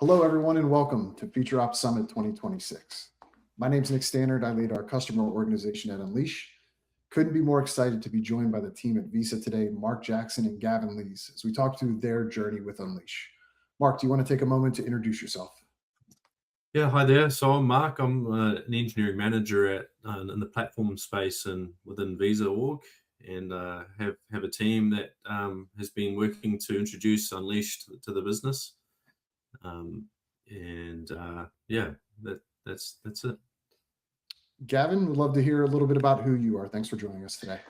Hello, everyone, and welcome to FeatureOps Summit 2026. My name is Nick Stannard. I lead our customer organization at Unleash. Couldn't be more excited to be joined by the team at Visa today, Mark Jackson and Gavin Lees, as we talk through their journey with Unleash. Mark, do you want to take a moment to introduce yourself? Yeah, hi there. So I'm Mark. I'm an engineering manager in the platform space and within Visa org, and have a team that has been working to introduce Unleash to the business. Yeah, that's it. Gavin, would love to hear a little bit about who you are. Thanks for joining us today.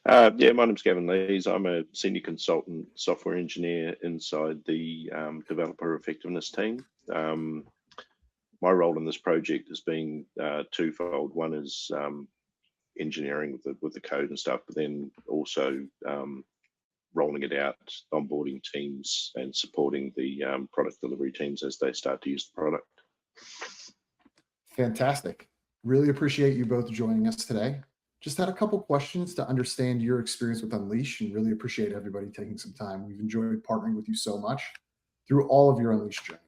My name's Gavin Lees. I'm a senior consultant software engineer inside the developer effectiveness team. My role in this project has been twofold. One is engineering with the code and stuff, but then also rolling it out, onboarding teams, and supporting the product delivery teams as they start to use the product. Fantastic. Really appreciate you both joining us today. Just had a couple questions to understand your experience with Unleash, and really appreciate everybody taking some time. We've enjoyed partnering with you so much through all of your Unleash journey.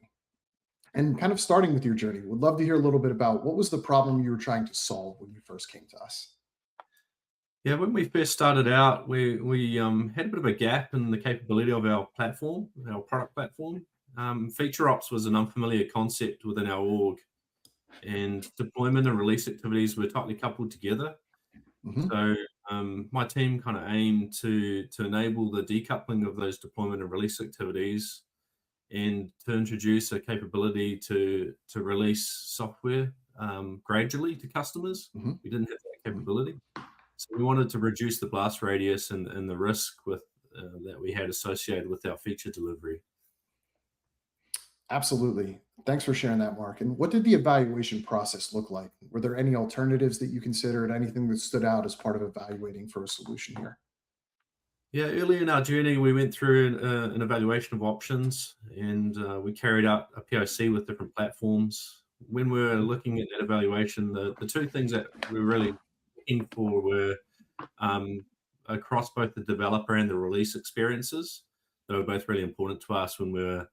And kind of starting with your journey, would love to hear a little bit about what was the problem you were trying to solve when you first came to us? Yeah, when we first started out, we had a bit of a gap in the capability of our platform, our product platform. FeatureOps was an unfamiliar concept within our org, and deployment and release activities were tightly coupled together. Mhm. So my team kind of aimed to enable the decoupling of those deployment and release activities, and to introduce a capability to release software gradually to customers. Mhm. We didn't have that capability, so we wanted to reduce the blast radius and the risk with that we had associated with our feature delivery. Absolutely. Thanks for sharing that, Mark. And what did the evaluation process look like? Were there any alternatives that you considered, anything that stood out as part of evaluating for a solution here? Yeah, early in our journey, we went through an evaluation of options, and we carried out a POC with different platforms. When we were looking at that evaluation, the two things that we were really looking for were across both the developer and the release experiences. They were both really important to us when we were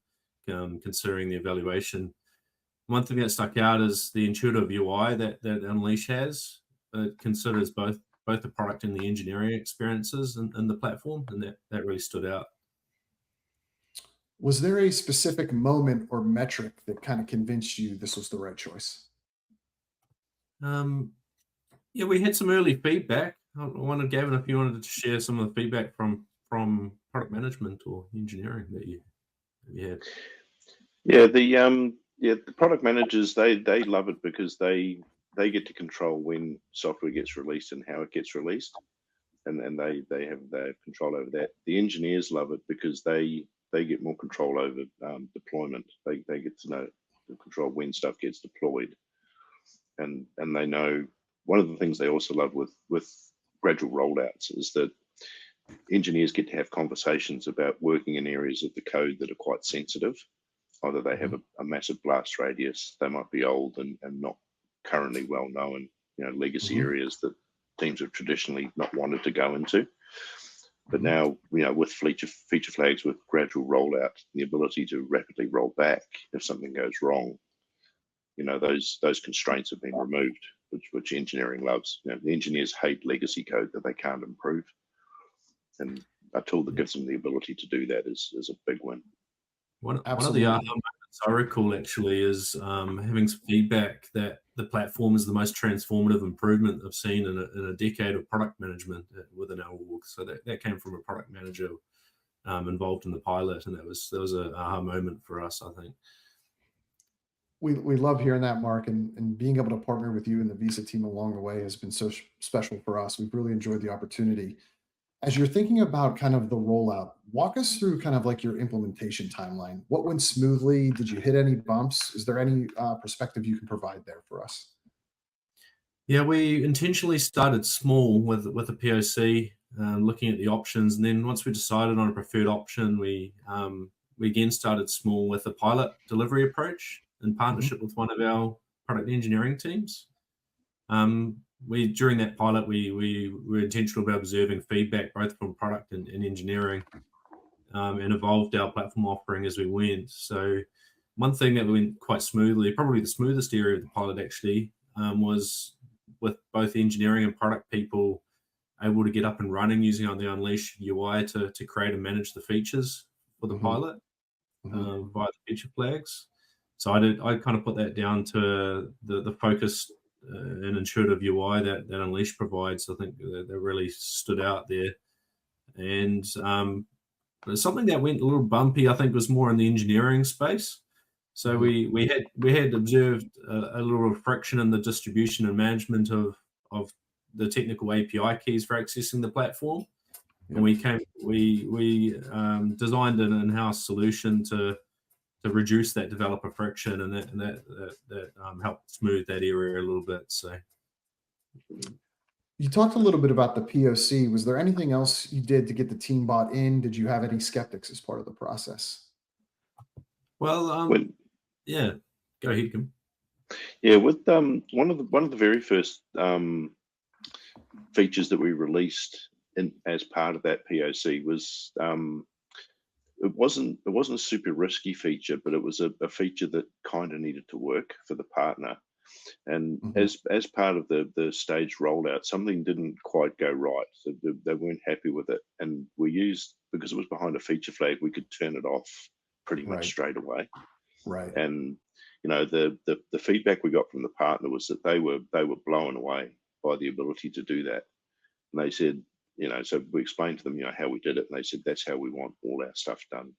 considering the evaluation. One thing that stuck out is the intuitive UI that Unleash has. It considers both the product and the engineering experiences in the platform, and that really stood out. Was there a specific moment or metric that kind of convinced you this was the right choice? Um, yeah, we had some early feedback. I wondered, Gavin, if you wanted to share some of the feedback from product management or engineering that you had. The product managers, they love it because they get to control when software gets released and how it gets released, and they have control over that. The engineers love it because they get more control over deployment. They get to control when stuff gets deployed, and they know. One of the things they also love with gradual rollouts is that engineers get to have conversations about working in areas of the code that are quite sensitive. Either they have a massive blast radius, they might be old and not currently well known, legacy areas that teams have traditionally not wanted to go into. But now, with feature flags, with gradual rollout, the ability to rapidly roll back if something goes wrong, those constraints have been removed, which engineering loves. The engineers hate legacy code that they can't improve, and a tool that gives them the ability to do that is a big win. One of the aha moments I recall actually is having some feedback that the platform is the most transformative improvement I've seen in a decade of product management within our org. So that came from a product manager involved in the pilot, and that was an aha moment for us, I think. We love hearing that, Mark, and being able to partner with you and the Visa team along the way has been so special for us. We've really enjoyed the opportunity. As you're thinking about kind of the rollout, walk us through kind of like your implementation timeline. What went smoothly? Did you hit any bumps? Is there any perspective you can provide there for us? Yeah, we intentionally started small with a POC, looking at the options, and then once we decided on a preferred option, we again started small with a pilot delivery approach in partnership with one of our product engineering teams. During that pilot, we were intentional about observing feedback both from product and engineering. and evolved our platform offering as we went. So one thing that went quite smoothly, probably the smoothest area of the pilot actually, was with both engineering and product people able to get up and running using on the Unleash UI to create and manage the features for the pilot via the feature flags. So I kind of put that down to the focused and intuitive UI that Unleash provides. I think that really stood out there. And something that went a little bumpy, I think, was more in the engineering space. So we had observed a little friction in the distribution and management of the technical API keys for accessing the platform, and we designed an in-house solution to reduce that developer friction, and that helped smooth that area a little bit. So You talked a little bit about the POC. Was there anything else you did to get the team bought in? Did you have any skeptics as part of the process? well, When, yeah, go ahead, Kim. yeah, with one of the very first features that we released as part of that POC was it wasn't a super risky feature, but it was a feature that kind of needed to work for the partner. And as part of the stage rollout, something didn't quite go right. So they weren't happy with it, and we used, because it was behind a feature flag, we could turn it off pretty much straight away. Right. And the feedback we got from the partner was that they were blown away by the ability to do that. And they said, so we explained to them, how we did it, and they said that's how we want all our stuff done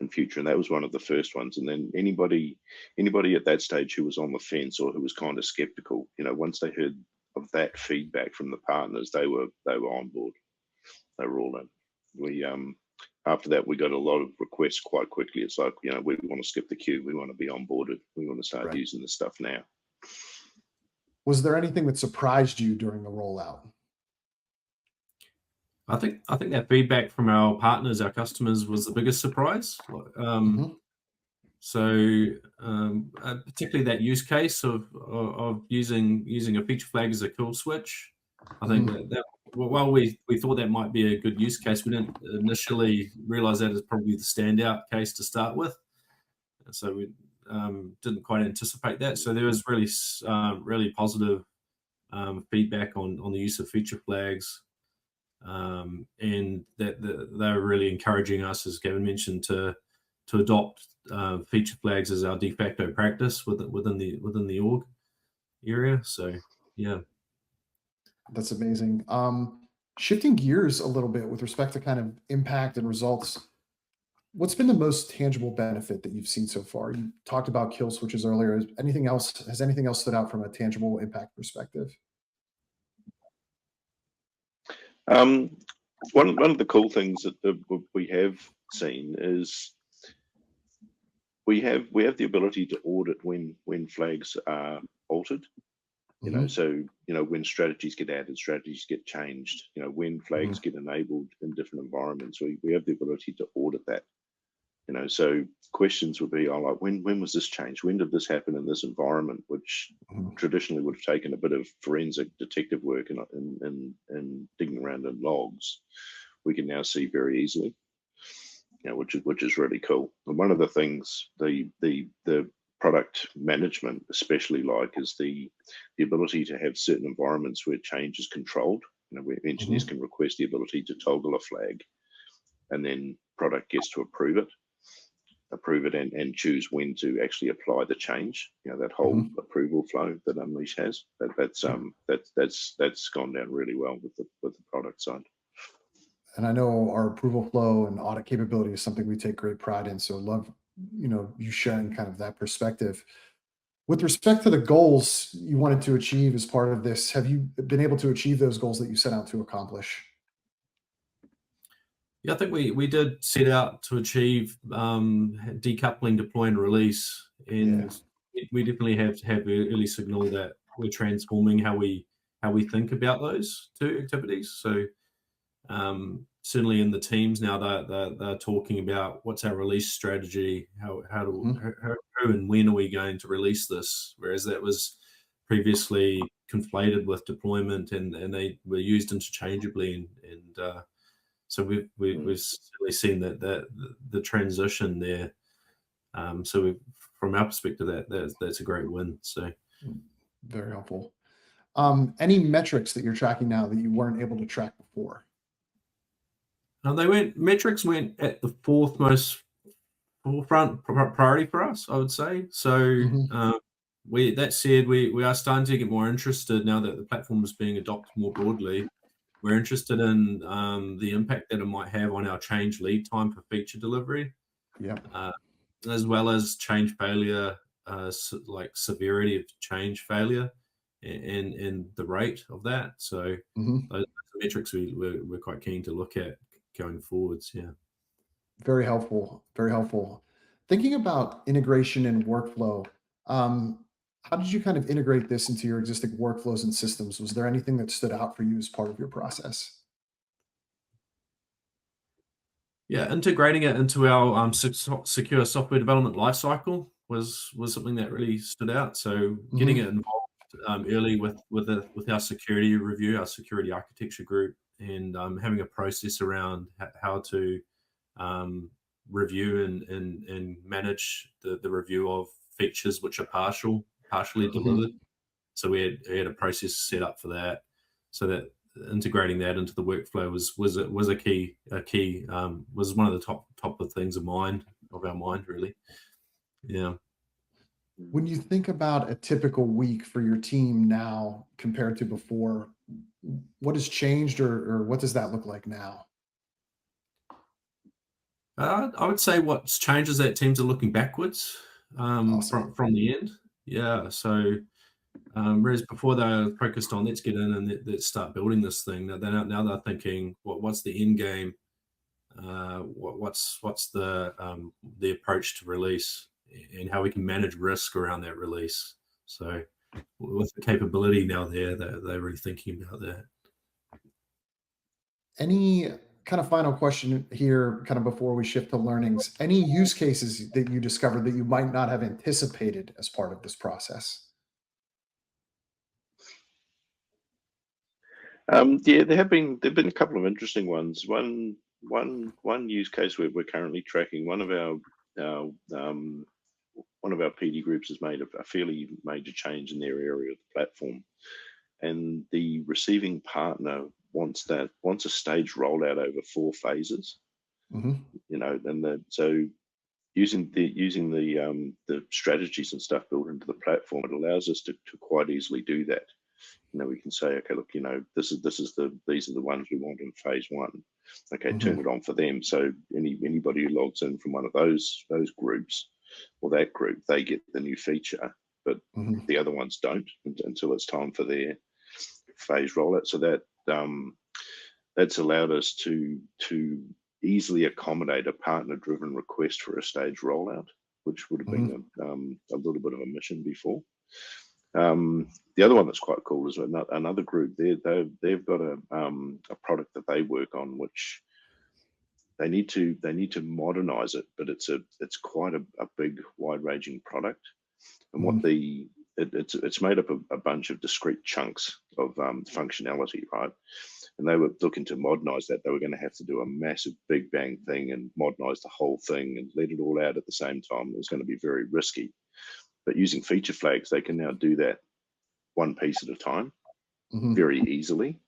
in future. And that was one of the first ones. And then anybody at that stage who was on the fence or who was kind of skeptical, once they heard of that feedback from the partners, they were on board. They were all in. We after that, we got a lot of requests quite quickly. It's like, we want to skip the queue. We want to be onboarded. We want to start using this stuff now. Was there anything that surprised you during the rollout? I think that feedback from our partners, our customers, was the biggest surprise. So particularly that use case of using a feature flag as a kill switch. I think that while we thought that might be a good use case, we didn't initially realize that as probably the standout case to start with. So we didn't quite anticipate that. So there was really positive feedback on the use of feature flags. And that they're really encouraging us, as Gavin mentioned, to adopt feature flags as our de facto practice within the org area. So yeah, that's amazing. Shifting gears a little bit with respect to kind of impact and results, what's been the most tangible benefit that you've seen so far? You talked about kill switches earlier. Has anything else stood out from a tangible impact perspective? One of the cool things that we have seen is we have the ability to audit when flags are altered. So when strategies get added, strategies get changed. When flags get enabled in different environments, we have the ability to audit that. So questions would be, like, when was this changed? When did this happen in this environment? Which traditionally would have taken a bit of forensic detective work and digging around in logs. We can now see very easily, which is really cool. And one of the things the product management especially like is the ability to have certain environments where change is controlled. Where engineers can request the ability to toggle a flag, and then product gets to approve it and choose when to actually apply the change. That whole approval flow that Unleash has, that's gone down really well with the product side. And I know our approval flow and audit capability is something we take great pride in. So love, you sharing kind of that perspective. With respect to the goals you wanted to achieve as part of this, have you been able to achieve those goals that you set out to accomplish? Yeah, I think we did set out to achieve decoupling deploy and release, and we definitely have early signal that we're transforming how we think about those two activities. So certainly in the teams now, they're talking about what's our release strategy, how and when are we going to release this, whereas that was previously conflated with deployment, and they were used interchangeably, and So we've certainly seen that the transition there. So from our perspective, that's a great win. So Very helpful. Any metrics that you're tracking now that you weren't able to track before? Metrics went at the fourth most forefront priority for us, I would say. So that said, we are starting to get more interested now that the platform is being adopted more broadly. We're interested in the impact that it might have on our change lead time for feature delivery, as well as change failure, like severity of change failure, and the rate of that. So those metrics we're quite keen to look at going forwards. Yeah. Very helpful. Very helpful. Thinking about integration and workflow, how did you kind of integrate this into your existing workflows and systems? Was there anything that stood out for you as part of your process? Yeah, integrating it into our secure software development lifecycle was something that really stood out. So getting it involved early with our security review, our security architecture group, and having a process around how to review and manage the review of features which are partially delivered. So we had a process set up for that, so that integrating that into the workflow was a key was one of the top of things of our mind really. Yeah. When you think about a typical week for your team now compared to before, what has changed or what does that look like now? I would say what's changed is that teams are looking backwards Awesome. from the end. Yeah. So whereas before they were focused on let's get in and let's start building this thing. Now they're thinking what's the end game? What's the approach to release and how we can manage risk around that release. So with the capability now there, they're really thinking about that. Any kind of final question here, kind of before we shift to learnings, any use cases that you discovered that you might not have anticipated as part of this process? Yeah, there've been a couple of interesting ones. One use case we're currently tracking. One of our PD groups has made a fairly major change in their area of the platform, and the receiving partner wants a stage rollout over 4 phases. So using the strategies and stuff built into the platform, it allows us to quite easily do that. We can say, okay, look, these are the ones we want in phase 1. Okay, turn it on for them. So anybody who logs in from one of those groups or that group, they get the new feature, but the other ones don't until it's time for their phase rollout. So that's allowed us to easily accommodate a partner-driven request for a stage rollout, which would have been a little bit of a mission before. The other one that's quite cool is another group. They've got a product that they work on, which they need to modernize it, but it's quite a big, wide-ranging product. And it's made up of a bunch of discrete chunks of functionality, right? And they were looking to modernize that. They were going to have to do a massive big bang thing and modernize the whole thing and let it all out at the same time. It was going to be very risky. But using feature flags, they can now do that one piece at a time very easily.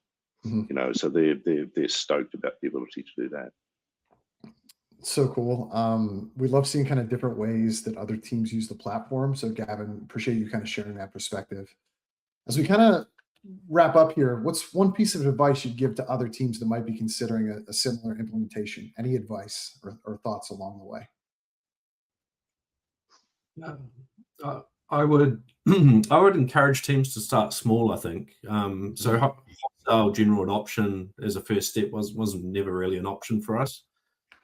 So they're stoked about the ability to do that. So cool. We love seeing kind of different ways that other teams use the platform. So Gavin, appreciate you kind of sharing that perspective. As we kind of wrap up here, what's one piece of advice you'd give to other teams that might be considering a similar implementation? Any advice or thoughts along the way? I would encourage teams to start small. I think so. Wholesale general adoption as a first step was never really an option for us.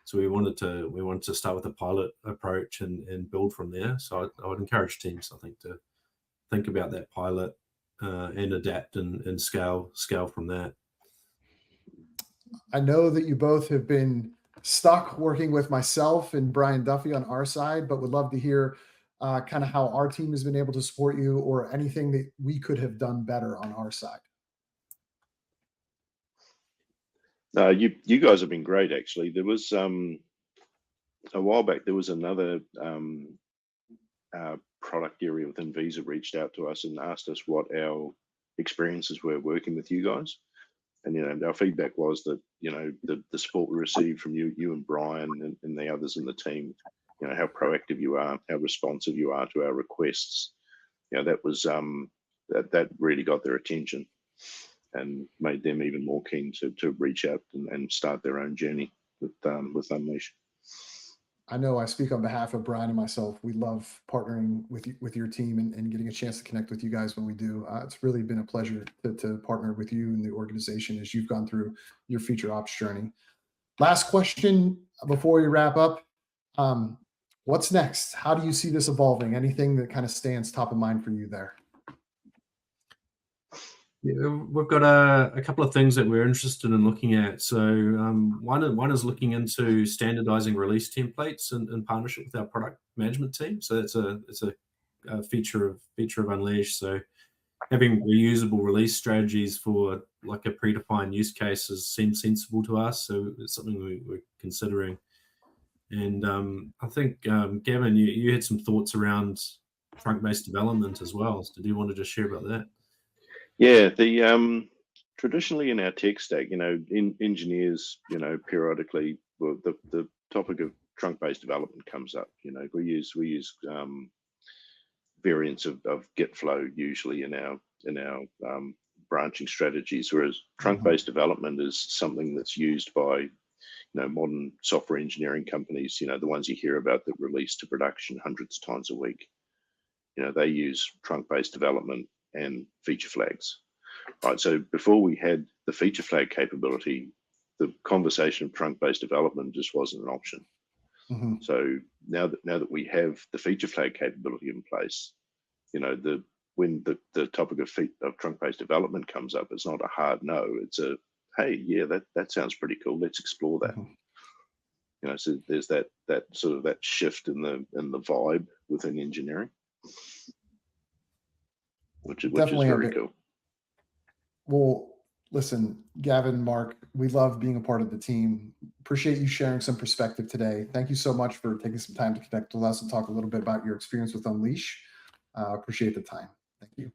So we wanted to start with a pilot approach and build from there. So I would encourage teams, I think, to think about that pilot and adapt and scale from that. I know that you both have been stuck working with myself and Brian Duffy on our side, but would love to hear kind of how our team has been able to support you or anything that we could have done better on our side. You guys have been great, actually. There was a while back, there was another product area within Visa reached out to us and asked us what our experiences were working with you guys. And our feedback was that the support we received from you and Brian and the others in the team, how proactive you are, how responsive you are to our requests. That was that really got their attention and made them even more keen to reach out and start their own journey with Unleash. I know I speak on behalf of Brian and myself. We love partnering with your team and getting a chance to connect with you guys when we do. It's really been a pleasure to partner with you and the organization as you've gone through your FeatureOps journey. Last question before we wrap up. What's next? How do you see this evolving? Anything that kind of stands top of mind for you there? Yeah, we've got a couple of things that we're interested in looking at. So one is looking into standardizing release templates in partnership with our product management team. So it's a feature of Unleash. So having reusable release strategies for like a predefined use cases seems sensible to us. So it's something we're considering. And I think Gavin, you had some thoughts around trunk-based development as well. So do you want to just share about that? Yeah, the traditionally in our tech stack, engineers, periodically, well, the topic of trunk-based development comes up. We use variants of Git flow usually in our branching strategies, whereas trunk-based development is something that's used by modern software engineering companies. The ones you hear about that release to production hundreds of times a week. They use trunk-based development and feature flags, right? So before we had the feature flag capability, the conversation of trunk-based development just wasn't an option. So now that we have the feature flag capability in place, when the topic of trunk-based development comes up, it's not a hard no. It's a, hey, yeah, that sounds pretty cool. Let's explore that. So there's that sort of that shift in the vibe within engineering, which is very cool. Well, listen, Gavin, Mark, we love being a part of the team. Appreciate you sharing some perspective today. Thank you so much for taking some time to connect with us and talk a little bit about your experience with Unleash. Appreciate the time. Thank you.